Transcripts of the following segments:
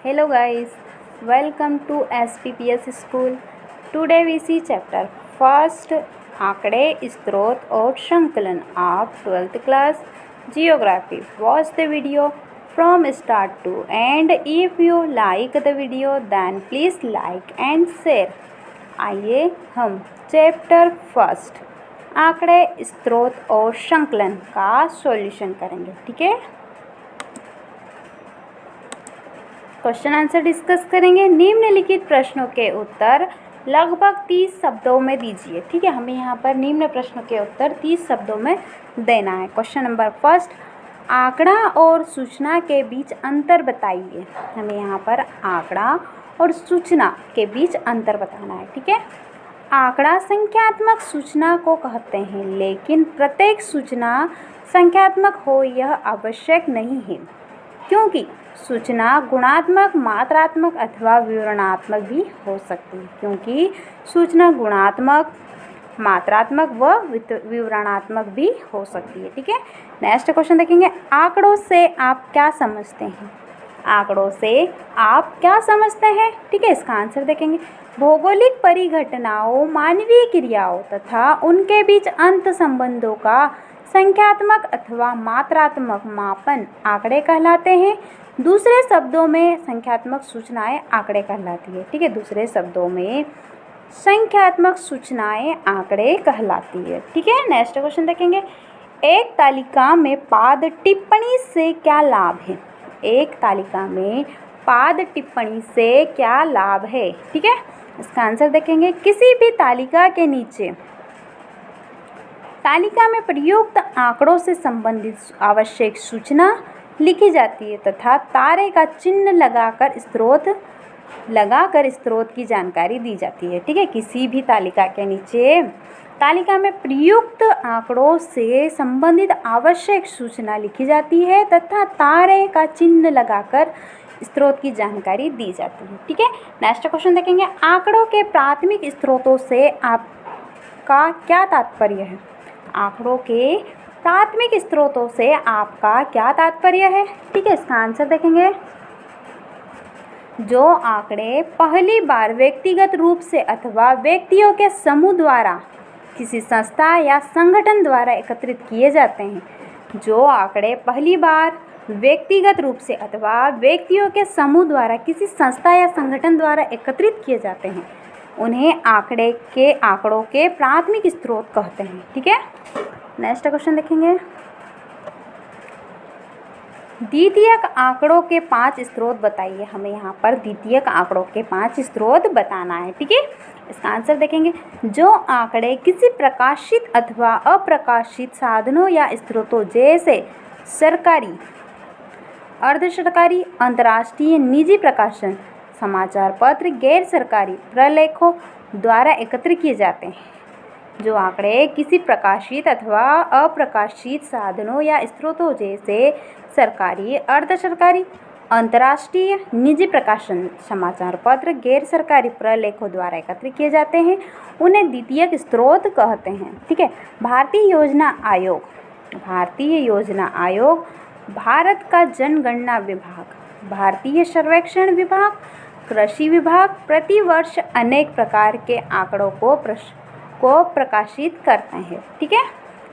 Hello guys, welcome to SPPS School. Today we see chapter first आंकड़े स्रोत और संकलन of 12th class Geography. Watch the video from start to end. If you like the video then please like and share. आइए हम chapter first आंकड़े स्रोत और संकलन का सॉल्यूशन करेंगे। ठीक है, क्वेश्चन आंसर डिस्कस करेंगे। निम्नलिखित प्रश्नों के उत्तर लगभग 30 शब्दों में दीजिए। ठीक है, हमें यहाँ पर निम्न प्रश्नों के उत्तर 30 शब्दों में देना है। क्वेश्चन नंबर फर्स्ट, आंकड़ा और सूचना के बीच अंतर बताइए। हमें यहाँ पर आंकड़ा और सूचना के बीच अंतर बताना है। ठीक है, आंकड़ा संख्यात्मक सूचना को कहते हैं, लेकिन प्रत्येक सूचना संख्यात्मक हो यह आवश्यक नहीं है, क्योंकि सूचना गुणात्मक, मात्रात्मक अथवा विवरणात्मक भी हो सकती है। क्योंकि सूचना गुणात्मक, मात्रात्मक व विवरणात्मक भी हो सकती है। ठीक है, नेक्स्ट क्वेश्चन देखेंगे। आंकड़ों से आप क्या समझते हैं? आंकड़ों से आप क्या समझते हैं? ठीक है, इसका आंसर देखेंगे। भौगोलिक परिघटनाओं, मानवीय क्रियाओं तथा उनके बीच अंत संबंधों का संख्यात्मक अथवा मात्रात्मक मापन आंकड़े कहलाते हैं। दूसरे शब्दों में संख्यात्मक सूचनाएं आंकड़े कहलाती है। ठीक है, दूसरे शब्दों में संख्यात्मक सूचनाएं आंकड़े कहलाती है। ठीक है, नेक्स्ट क्वेश्चन देखेंगे। एक तालिका में पाद टिप्पणी से क्या लाभ है? एक तालिका में पाद टिप्पणी से क्या लाभ है? ठीक है, इसका आंसर देखेंगे। किसी भी तालिका के नीचे तालिका में प्रयुक्त आंकड़ों से संबंधित आवश्यक सूचना लिखी जाती है तथा तारे का चिन्ह लगाकर स्रोत की जानकारी दी जाती है। ठीक है, किसी भी तालिका के नीचे तालिका में प्रयुक्त आंकड़ों से संबंधित आवश्यक सूचना लिखी जाती है तथा तारे का चिन्ह लगाकर स्रोत की जानकारी दी जाती है। ठीक है, नेक्स्ट क्वेश्चन देखेंगे। आंकड़ों के प्राथमिक स्रोतों से आपका क्या तात्पर्य है? आंकड़ों के प्राथमिक स्रोतों से आपका क्या तात्पर्य है? ठीक है, इसका आंसर देखेंगे। जो आंकड़े पहली बार व्यक्तिगत रूप से अथवा व्यक्तियों के समूह द्वारा किसी संस्था या संगठन द्वारा एकत्रित किए जाते हैं। जो आंकड़े पहली बार व्यक्तिगत रूप से अथवा व्यक्तियों के समूह द्वारा किसी संस्था या संगठन द्वारा एकत्रित किए जाते हैं, उन्हें आंकड़ों के प्राथमिक स्रोत कहते हैं। ठीक है, नेक्स्ट क्वेश्चन देखेंगे। द्वितीयक आंकड़ों के 5 स्रोत बताइए। हमें यहाँ पर द्वितीयक आंकड़ों के 5 स्रोत बताना है। ठीक है, इसका आंसर देखेंगे। जो आंकड़े किसी प्रकाशित अथवा अप्रकाशित साधनों या स्रोतों जैसे सरकारी, अर्ध सरकारी, अंतर्राष्ट्रीय, निजी प्रकाशन, समाचार पत्र, गैर सरकारी प्रलेखों द्वारा एकत्रित किए जाते हैं। जो आंकड़े किसी प्रकाशित अथवा अप्रकाशित साधनों या स्रोतों जैसे सरकारी, अर्ध सरकारी, अंतर्राष्ट्रीय, निजी प्रकाशन, समाचार पत्र, गैर सरकारी प्रलेखों द्वारा एकत्रित किए जाते हैं, उन्हें द्वितीयक स्रोत कहते हैं। ठीक है, भारतीय योजना आयोग, भारत का जनगणना विभाग, भारतीय सर्वेक्षण विभाग, कृषि विभाग प्रतिवर्ष अनेक प्रकार के आंकड़ों को प्रकाशित करते हैं। ठीक है,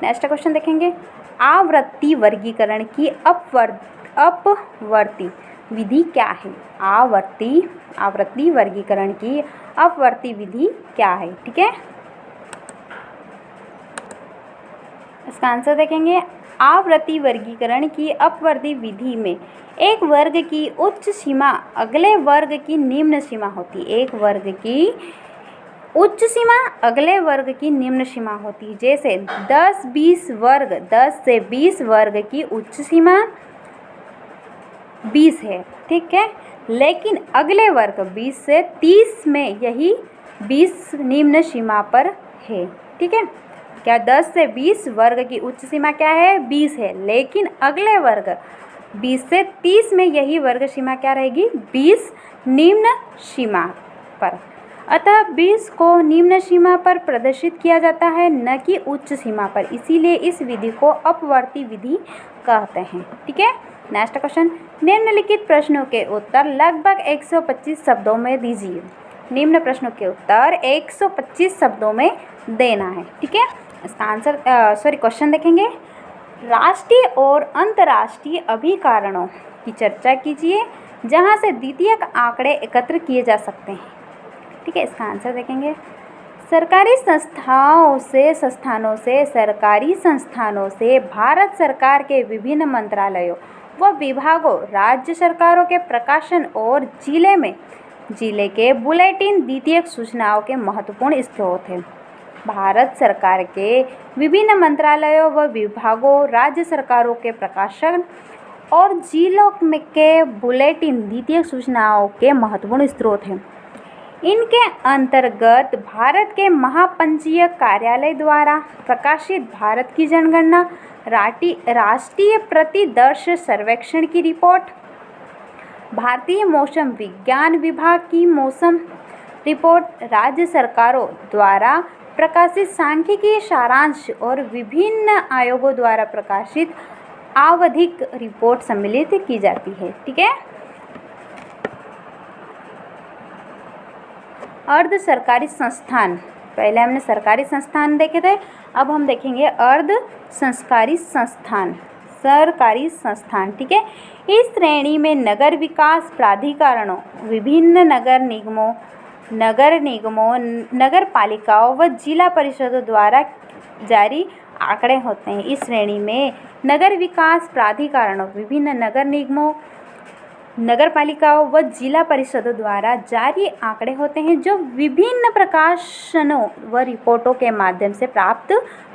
नेक्स्ट क्वेश्चन देखेंगे। आवर्ती वर्गीकरण की अपवर्ती विधि क्या है? आवर्ती वर्गीकरण की अपवर्ती विधि क्या है? ठीक है, इसका आंसर देखेंगे। आवर्ती वर्गीकरण की अपवर्ती विधि में एक वर्ग की उच्च सीमा अगले वर्ग की निम्न सीमा होती है। एक वर्ग की उच्च सीमा अगले वर्ग की निम्न सीमा होती है। जैसे 10 से 20 वर्ग की उच्च सीमा 20 है। ठीक है, लेकिन अगले वर्ग 20 से 30 में यही 20 निम्न सीमा पर है। ठीक है, क्या 10 से 20 वर्ग की उच्च सीमा क्या है? 20 है, लेकिन अगले वर्ग 20 से 30 में यही वर्ग सीमा क्या रहेगी? 20 निम्न सीमा पर। अतः 20 को निम्न सीमा पर प्रदर्शित किया जाता है, न कि उच्च सीमा पर। इसीलिए इस विधि को अपवर्ती विधि कहते हैं। ठीक है, नेक्स्ट क्वेश्चन, निम्नलिखित प्रश्नों के उत्तर लगभग 125 शब्दों में दीजिए। निम्न प्रश्नों के उत्तर 125 शब्दों में देना है। ठीक है, इसका आंसर क्वेश्चन देखेंगे। राष्ट्रीय और अंतर्राष्ट्रीय अभिकारणों की चर्चा कीजिए जहां से द्वितीयक आंकड़े एकत्र किए जा सकते हैं। ठीक है, इसका आंसर देखेंगे। सरकारी संस्थानों से भारत सरकार के विभिन्न मंत्रालयों व विभागों, राज्य सरकारों के प्रकाशन और जिले के बुलेटिन द्वितीयक सूचनाओं के महत्वपूर्ण स्रोत हैं। भारत सरकार के विभिन्न मंत्रालयों व विभागों, राज्य सरकारों के प्रकाशन और जिलों के बुलेटिन द्वितीयक सूचनाओं के महत्वपूर्ण स्रोत हैं। इनके अंतर्गत भारत के महापंजीयक कार्यालय द्वारा प्रकाशित भारत की जनगणना, राष्ट्रीय प्रतिवर्ष सर्वेक्षण की रिपोर्ट, भारतीय मौसम विज्ञान विभाग की मौसम रिपोर्ट, राज्य सरकारों द्वारा प्रकाशित सांख्यिकीय सारांश और विभिन्न आयोगों द्वारा प्रकाशित आवधिक रिपोर्ट सम्मिलित की जाती है। ठीक है, अर्ध सरकारी संस्थान, पहले हमने सरकारी संस्थान देखे थे, अब हम देखेंगे अर्ध सरकारी संस्थान। ठीक है, इस श्रेणी में नगर विकास प्राधिकरणों, विभिन्न नगर निगमों, नगर पालिकाओं व जिला परिषदों द्वारा जारी आंकड़े होते हैं। इस श्रेणी में नगर विकास प्राधिकरणों, विभिन्न नगर निगमों, नगर पालिकाओं व जिला परिषदों द्वारा जारी आंकड़े होते हैं जो विभिन्न प्रकाशनों व रिपोर्टों के माध्यम से प्राप्त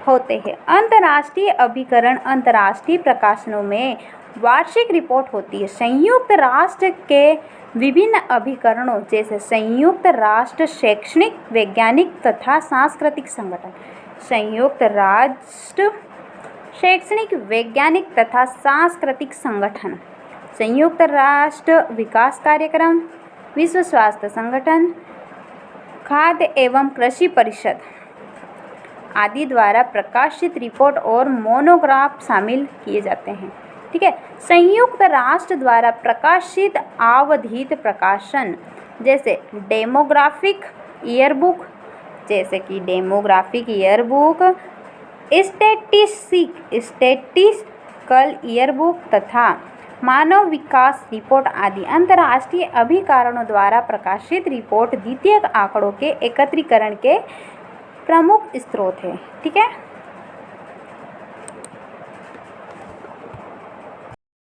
होते हैं। अंतर्राष्ट्रीय अभिकरण अंतर्राष्ट्रीय प्रकाशनों में वार्षिक रिपोर्ट होती है। संयुक्त राष्ट्र के विभिन्न अभिकरणों जैसे संयुक्त राष्ट्र शैक्षणिक, वैज्ञानिक तथा सांस्कृतिक संगठन, संयुक्त राष्ट्र शैक्षणिक, वैज्ञानिक तथा सांस्कृतिक संगठन, संयुक्त राष्ट्र विकास कार्यक्रम, विश्व स्वास्थ्य संगठन, खाद्य एवं कृषि परिषद आदि द्वारा प्रकाशित रिपोर्ट और मोनोग्राफ शामिल किए जाते हैं। ठीक है, संयुक्त राष्ट्र द्वारा प्रकाशित आवधिक प्रकाशन जैसे डेमोग्राफिक ईयरबुक, स्टैटिस्टिकल ईयरबुक तथा मानव विकास रिपोर्ट आदि अंतर्राष्ट्रीय अभिकरणों द्वारा प्रकाशित रिपोर्ट द्वितीयक आंकड़ों के एकत्रीकरण के प्रमुख स्रोत हैं। ठीक है।